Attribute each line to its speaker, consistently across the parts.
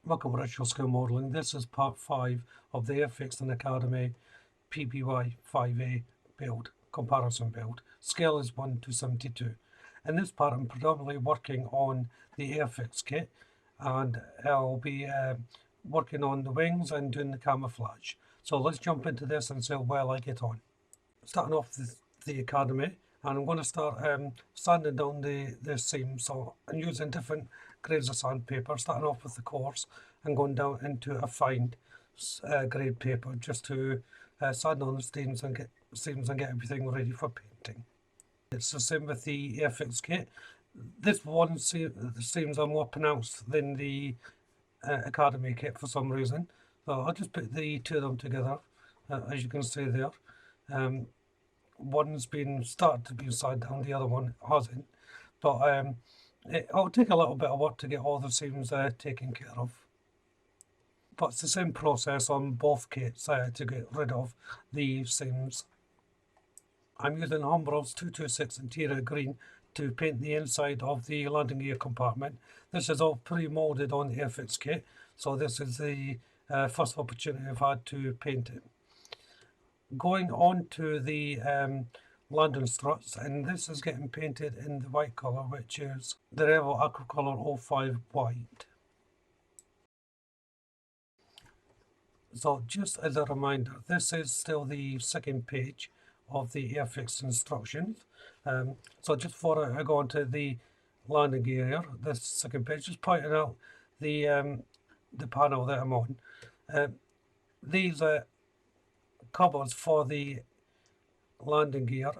Speaker 1: Welcome to Ritual Skill Modelling. This is part 5 of the Airfix Academy PBY 5A build, comparison build. Scale is 1 to 72. In this part I'm predominantly working on the Airfix kit, and I'll be working on the wings and doing the camouflage. So let's jump into this and see how well I get on. Starting off the Academy, and I'm going to start sanding down the seams. So I'm using different grades of sandpaper, starting off with the coarse and going down into a fine grade paper, just to sand on the seams and get everything ready for painting. It's the same with the Airfix kit. This one the seams are more pronounced than the Academy kit for some reason. So I'll just put the two of them together, as you can see there. One's been started to be side down, the other one hasn't, but it'll take a little bit of work to get all the seams taken care of. But it's the same process on both kits to get rid of the seams. I'm using Humbrol's 226 interior green to paint the inside of the landing gear compartment. This is all pre-molded on the Airfix kit, so this is the first opportunity I've had to paint it. Going on to the landing struts, and this is getting painted in the white colour, which is the Revel Aquacolor 05 white. So just as a reminder, this is still the second page of the Airfix instructions. So just before I go on to the landing gear here, this second page, just pointing out the panel that I'm on. These covers for the landing gear,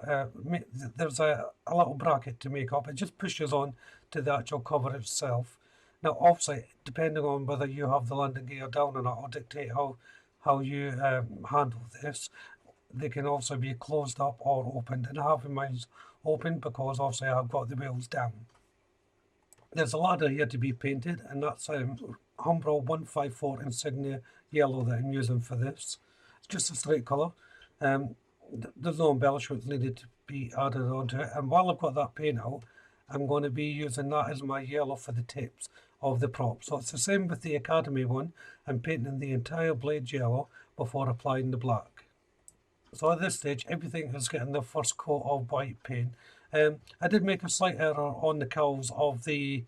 Speaker 1: there's a little bracket to make up. It just pushes on to the actual cover itself. Now obviously, depending on whether you have the landing gear down or not, will dictate how you handle this. They can also be closed up or opened, and I have mine open because obviously I've got the wheels down. There's a ladder here to be painted, and that's Humbrol 154 Insignia yellow that I'm using for this. It's just a straight colour. There's no embellishments needed to be added onto it, and while I've got that paint out, I'm going to be using that as my yellow for the tips of the prop. So it's the same with the Academy one. I'm painting the entire blade yellow before applying the black. So at this stage, everything is getting the first coat of white paint. I did make a slight error on the cowls of the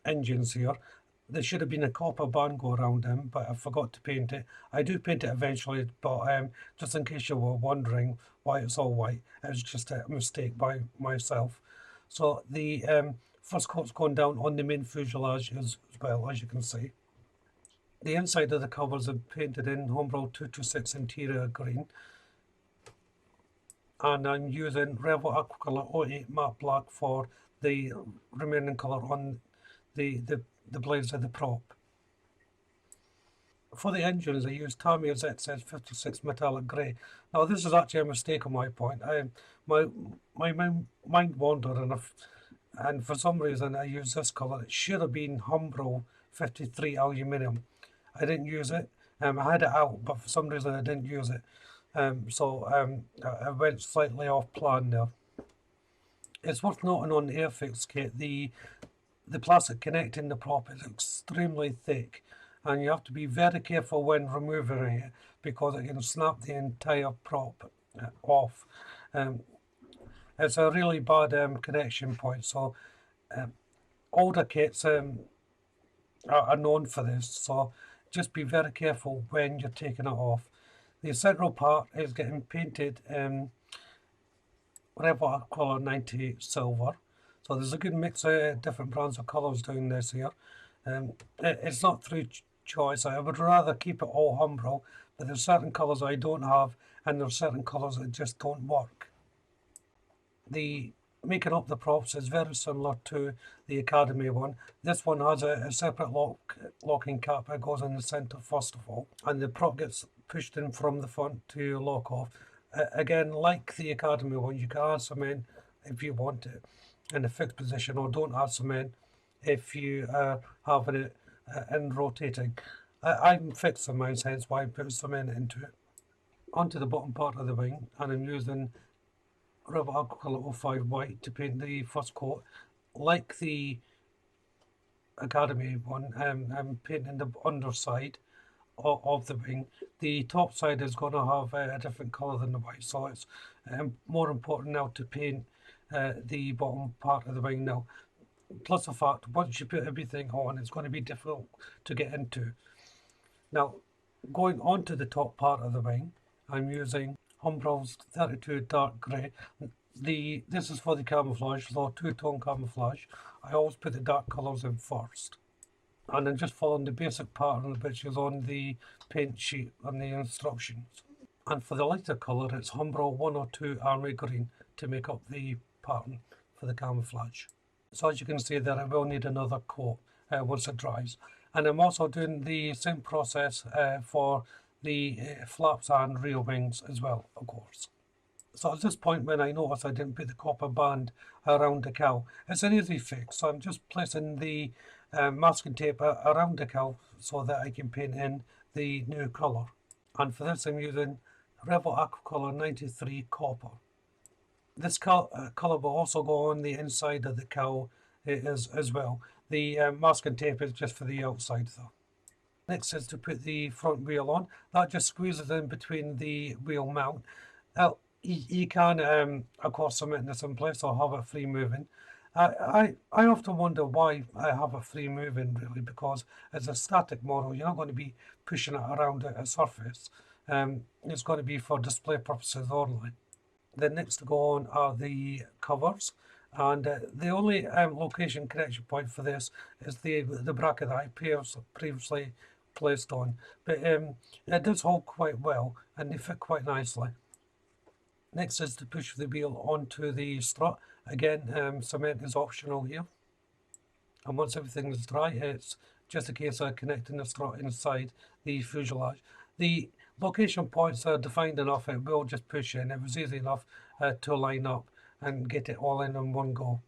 Speaker 1: engines here. There should have been a copper band go around them, but I forgot to paint it. I do paint it eventually, but just in case you were wondering why it's all white, it was just a mistake by myself. So the first coat's going down on the main fuselage as well, as you can see. The inside of the covers are painted in Humbrol 226 interior green, and I'm using Revel Aquacolor 08 matte black for the remaining colour on the blades of the prop. For the engines, I used Tamiya's XS56 metallic grey. Now this is actually a mistake on my point. My mind wandered, and for some reason I used this colour. It should have been Humbrol 53 aluminium. I didn't use it. I had it out, but for some reason I didn't use it. So I went slightly off plan there. It's worth noting on the Airfix kit, the plastic connecting the prop is extremely thick, and you have to be very careful when removing it because it can snap the entire prop off. It's a really bad connection point, so older kits are known for this, so just be very careful when you're taking it off. The central part is getting painted Revel Aquacolor 98 silver. So there's a good mix of different brands of colours doing this here. It's not through choice. I would rather keep it all Humbrol, but there's certain colours I don't have, and there's certain colours that just don't work. The making up the props is very similar to the Academy one. This one has a separate locking cap that goes in the centre first of all, and the prop gets pushed in from the front to lock off. Again, like the Academy one, you can add some in if you want it in a fixed position, or don't add some in if you have it in rotating. I'm fixed on mine, hence why I put some into it. Onto the bottom part of the wing, and I'm using Revel Aquacolor 05 white to paint the first coat. Like the Academy one, I'm painting the underside of the wing. The top side is going to have a different colour than the white, so it's more important now to paint the bottom part of the wing now. Plus the fact, once you put everything on, it's going to be difficult to get into. Now, going on to the top part of the wing, I'm using Humbrol's 32 Dark Grey. This is for the camouflage, so two-tone camouflage. I always put the dark colours in first. And I'm just following the basic pattern which is on the paint sheet on the instructions. And for the lighter colour, it's Humbrol 102 Army Green to make up the pattern for the camouflage. So as you can see there, I will need another coat once it dries. And I'm also doing the same process for the flaps and rear wings as well, of course. So at this point, when I noticed I didn't put the copper band around the cowl, it's an easy fix. So I'm just placing the masking tape around the cowl so that I can paint in the new colour. And for this I'm using Rebel Aquacolor 93 Copper. This colour will also go on the inside of the cowl as well. The masking tape is just for the outside though. Next is to put the front wheel on. That just squeezes in between the wheel mount. You can, of course, cement this in place or have it free moving. I often wonder why I have it free moving, really, because as a static model, you're not going to be pushing it around a surface. It's going to be for display purposes only. The next to go on are the covers, and the only location connection point for this is the bracket that I previously placed on, but it does hold quite well and they fit quite nicely. Next is to push the wheel onto the strut. Again, cement is optional here, and once everything is dry, it's just a case of connecting the strut inside the fuselage. The location points are defined enough, it will just push in. It was easy enough to line up and get it all in one go.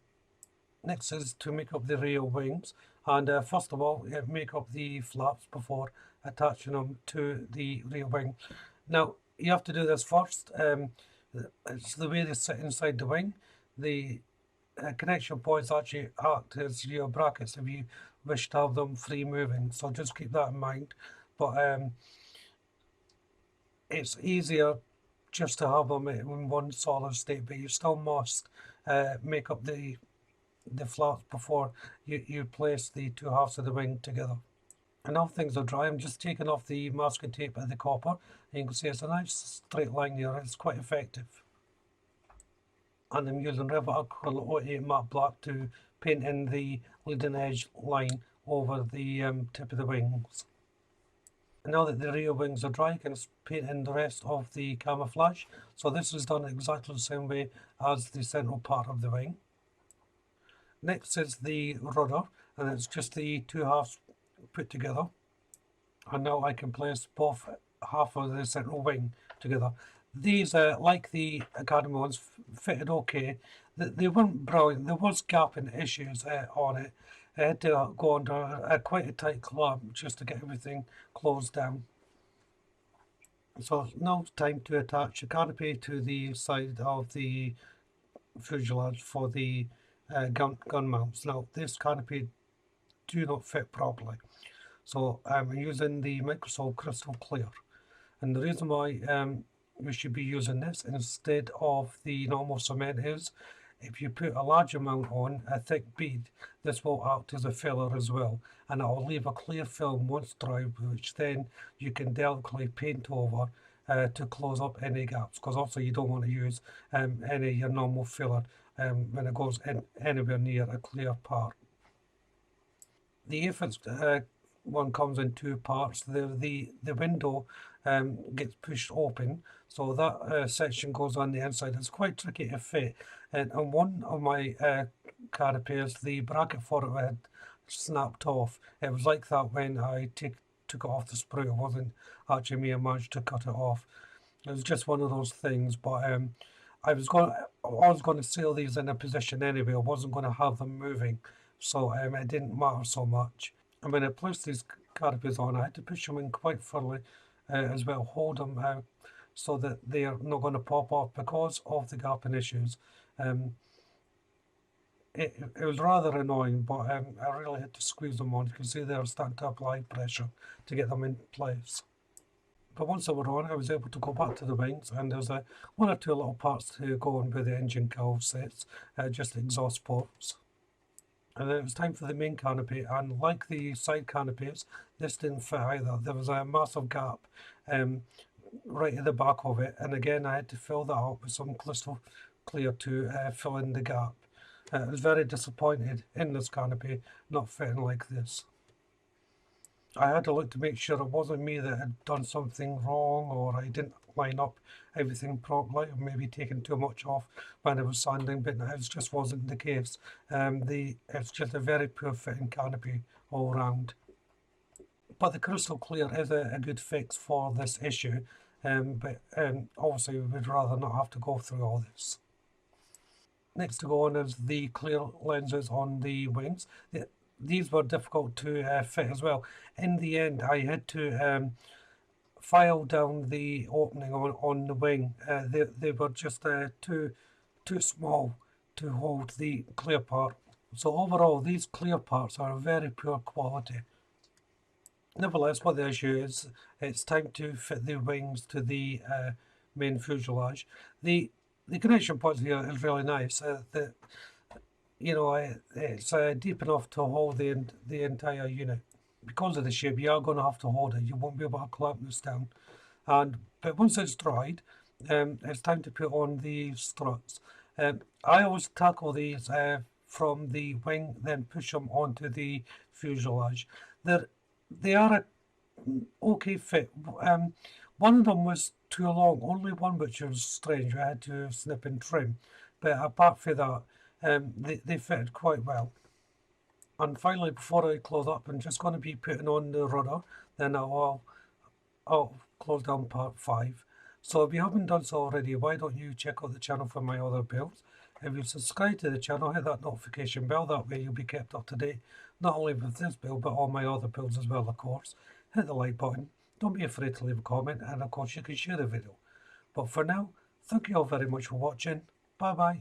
Speaker 1: Next is to make up the rear wings, and first of all make up the flaps before attaching them to the rear wing. Now you have to do this first. It's the way they sit inside the wing. The connection points actually act as your brackets if you wish to have them free moving, so just keep that in mind. But it's easier just to have them in one solid state, but you still must make up the flaps before you place the two halves of the wing together. And now things are dry, I'm just taking off the masking tape and the copper, and you can see it's a nice straight line here. It's quite effective. And I'm using Rivet Acrylic 08 Matte Black to paint in the leading edge line over the tip of the wings. And now that the rear wings are dry, I can paint in the rest of the camouflage. So this is done exactly the same way as the central part of the wing. Next is the rudder, and it's just the two halves put together. And now I can place both half of the central wing together. These, like the Academy ones, fitted okay. They weren't brilliant. There was gapping issues on it. I had to go under quite a tight clamp just to get everything closed down. So now it's time to attach a canopy to the side of the fuselage for the gun mounts. Now this canopy do not fit properly, so I'm using the Microsoft Crystal Clear, and the reason why we should be using this instead of the normal cement is if you put a large amount on a thick bead, this will act as a filler as well, and it will leave a clear film once dry, which then you can delicately paint over to close up any gaps, because also you don't want to use any of your normal filler when it goes anywhere near a clear part. The Airfix one comes in two parts. The window gets pushed open, so that section goes on the inside. It's quite tricky to fit, and on one of my canopies, the bracket for it had snapped off. It was like that when I took it off the sprue. It wasn't actually me. I managed to cut it off. It was just one of those things, but I was going to seal these in a position anyway. I wasn't going to have them moving, so it didn't matter so much. And when I placed these canopies on, I had to push them in quite firmly as well, hold them so that they are not going to pop off because of the gapping issues. it was rather annoying, but I really had to squeeze them on. You can see they were starting to apply pressure to get them in place. But once they were on, I was able to go back to the wings, and there's one or two little parts to go on with the engine cowl sets, just exhaust ports. And then it was time for the main canopy, and like the side canopies, this didn't fit either. There was a massive gap right at the back of it, and again I had to fill that up with some crystal clear to fill in the gap. I was very disappointed in this canopy not fitting like this. I had to look to make sure it wasn't me that had done something wrong, or I didn't line up everything properly, or maybe taken too much off when I was sanding, but it just wasn't the case. It's just a very poor fitting canopy all round. But the crystal clear is a good fix for this issue, but obviously we would rather not have to go through all this. Next to go on is the clear lenses on the wings. These were difficult to fit as well. In the end, I had to file down the opening on the wing. They were just too small to hold the clear part. So overall, these clear parts are very poor quality. Nevertheless, what the issue is, it's time to fit the wings to the main fuselage. The connection point here is really nice. It's deep enough to hold the entire unit. Because of the shape, you are going to have to hold it. You won't be able to clamp this down. But once it's dried, it's time to put on the struts. I always tackle these from the wing, then push them onto the fuselage. They are an okay fit. One of them was too long, only one which was strange. I had to snip and trim. But apart from that, they fitted quite well. And finally, before I close up, I'm just going to be putting on the rudder. Then I'll close down part 5. So if you haven't done so already, why don't you check out the channel for my other builds? If you subscribe to the channel, hit that notification bell. That way you'll be kept up to date, not only with this build, but all my other builds as well, of course. Hit the like button. Don't be afraid to leave a comment, and of course you can share the video. But for now, thank you all very much for watching. Bye bye.